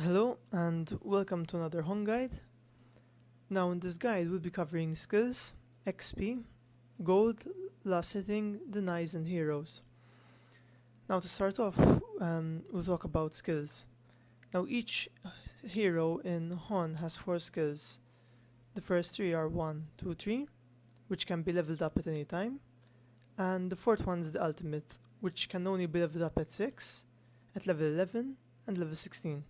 Hello and welcome to another HON guide. Now in this guide we'll be covering skills, XP, gold, last hitting, denies and heroes. Now to start off, we'll talk about skills. Now each hero in HON has 4 skills. The first 3 are 1, 2, 3, which can be leveled up at any time. And the fourth one is the ultimate, which can only be leveled up at 6, at level 11 and level 16.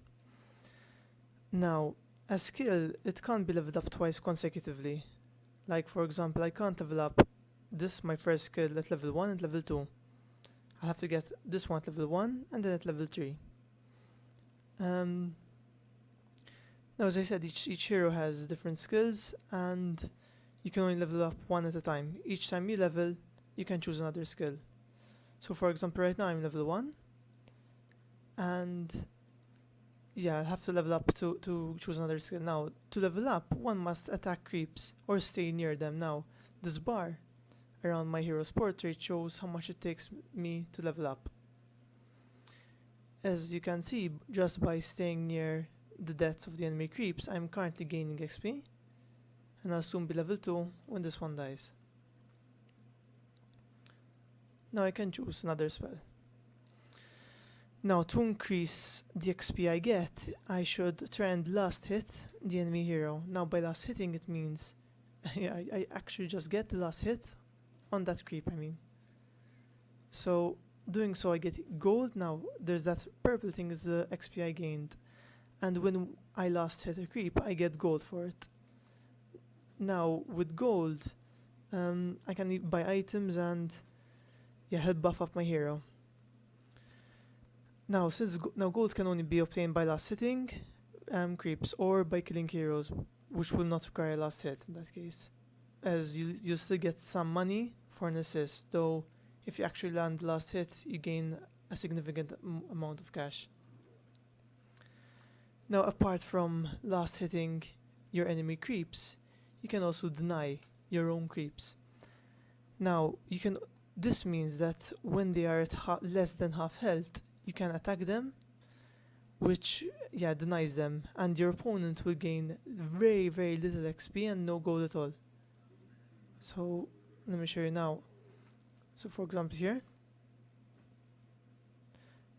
Now, a skill, it can't be leveled up twice consecutively. Like for example, I can't level up my first skill at level 1 and level 2. I have to get this one at level 1 and then at level 3. Now as I said, each hero has different skills and you can only level up one at a time. Each time you level, you can choose another skill. So for example, right now I'm level 1 and yeah, I'll have to level up to choose another skill. Now, to level up, one must attack creeps or stay near them. Now, this bar around my hero's portrait shows how much it takes me to level up. As you can see, just by staying near the deaths of the enemy creeps, I'm currently gaining XP, and I'll soon be level 2 when this one dies. Now I can choose another spell. Now to increase the XP I get, I should try and last hit the enemy hero. Now by last hitting it means I actually just get the last hit on that creep, I mean. So doing so I get gold. Now there's that purple thing is the XP I gained, and when I last hit a creep I get gold for it. Now with gold I can buy items and help buff up my hero. Now, since gold can only be obtained by last hitting creeps or by killing heroes, which will not require last hit in that case, as you still get some money for an assist, though if you actually land last hit, you gain a significant amount of cash. Now, apart from last hitting your enemy creeps, you can also deny your own creeps. Now, this means that when they are at less than half health, you can attack them, which denies them, and your opponent will gain very little XP and no gold at all. So let me show you now. So for example here,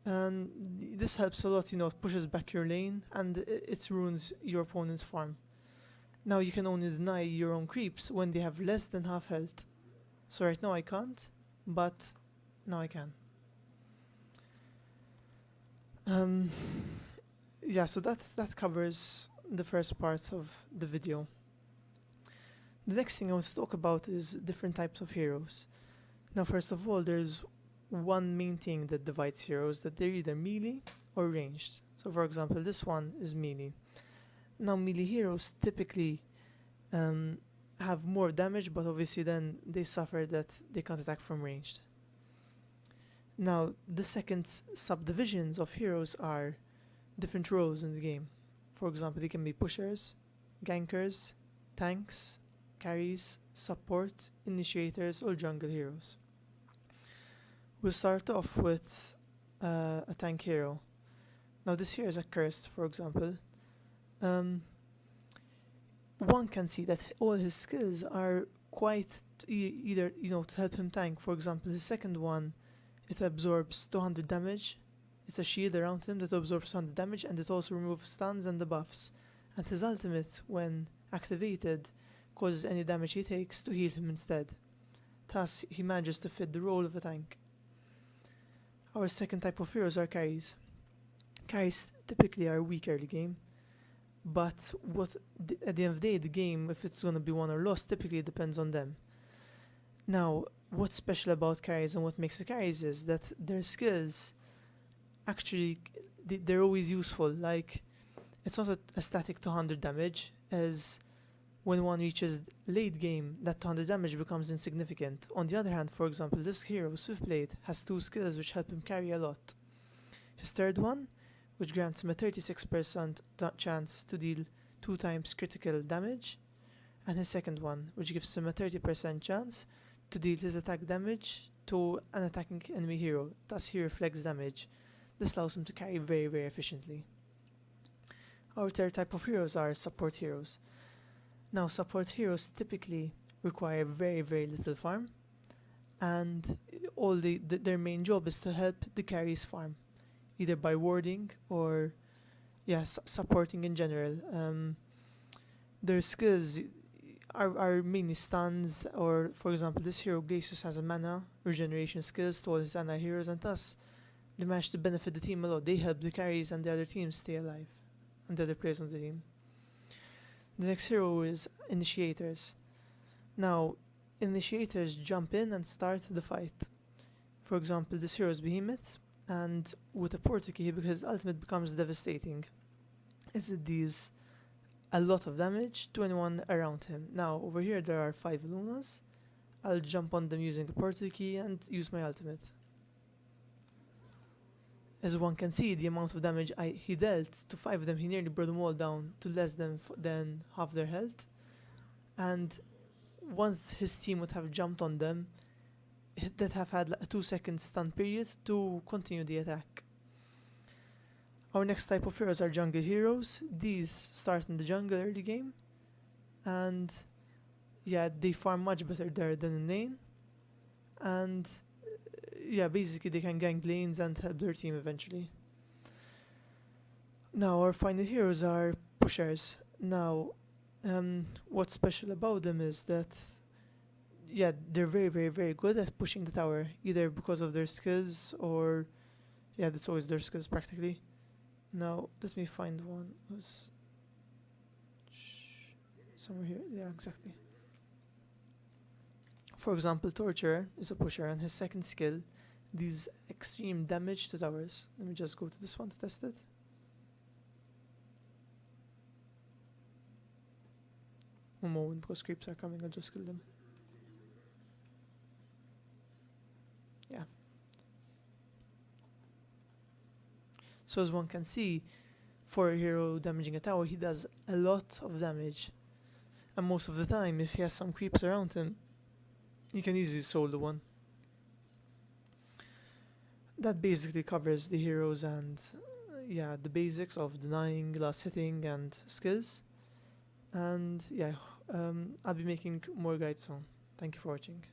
and this helps a lot, it pushes back your lane and it ruins your opponent's farm. Now you can only deny your own creeps when they have less than half health. So right now I can't, but now I can. So that covers the first part of the video. The next thing I want to talk about is different types of heroes. Now first of all, there's one main thing that divides heroes, that they're either melee or ranged. So for example, this one is melee. Now melee heroes typically have more damage, but obviously then they suffer that they can't attack from ranged. Now, the second subdivisions of heroes are different roles in the game. For example, they can be pushers, gankers, tanks, carries, support, initiators, or jungle heroes. We'll start off with a tank hero. Now, this here is a cursed, for example. One can see that all his skills are quite either to help him tank. For example, his second one, it absorbs 200 damage. It's a shield around him that absorbs 200 damage, and it also removes stuns and debuffs. And his ultimate, when activated, causes any damage he takes to heal him instead. Thus, he manages to fit the role of a tank. Our second type of heroes are carries. Carries typically are weak early game, but at the end of the day, the game, if it's going to be won or lost, typically depends on them. Now, what's special about carries and what makes the carries is that their skills, actually, they're always useful. Like, it's not a static 200 damage, as when one reaches late game, that 200 damage becomes insignificant. On the other hand, for example, this hero, Swiftblade, has 2 skills which help him carry a lot. His third one, which grants him a 36% chance to deal 2 times critical damage, and his second one, which gives him a 30% chance to deal his attack damage to an attacking enemy hero. Thus he reflects damage. This allows him to carry very efficiently. Our third type of heroes are support heroes. Now, support heroes typically require very, very little farm, and their main job is to help the carries farm, either by warding or supporting in general. Their skills are mainly stuns, or for example, this hero Glacius has a mana regeneration skills to all his anti-heroes, and thus they manage to benefit the team a lot. They help the carries and the other teams stay alive, and the other players on the team. The next hero is Initiators. Now, Initiators jump in and start the fight. For example, this hero is Behemoth, and with a Portkey, his ultimate becomes devastating, as it deals a lot of damage to anyone around him. Now, over here there are 5 Lunas. I'll jump on them using a Portkey and use my ultimate. As one can see, the amount of damage he dealt to 5 of them, he nearly brought them all down to less than half their health. And once his team would have jumped on them, they'd have had a 2-second stun period to continue the attack. Our next type of heroes are jungle heroes. These start in the jungle early game, and they farm much better there than in lane. And basically they can gank lanes and help their team eventually. Now our final heroes are pushers. Now, what's special about them is that they're very, very, very good at pushing the tower, either because of their skills or that's always their skills practically. Now let me find one who's somewhere here. Yeah, exactly. For example, Torturer is a pusher, and his second skill deals extreme damage to towers. Let me just go to this one to test it. One moment, because creeps are coming, I'll just kill them. Yeah. So as one can see, for a hero damaging a tower, he does a lot of damage. And most of the time, if he has some creeps around him, he can easily solo one. That basically covers the heroes and the basics of denying, last hitting and skills. And I'll be making more guides soon. Thank you for watching.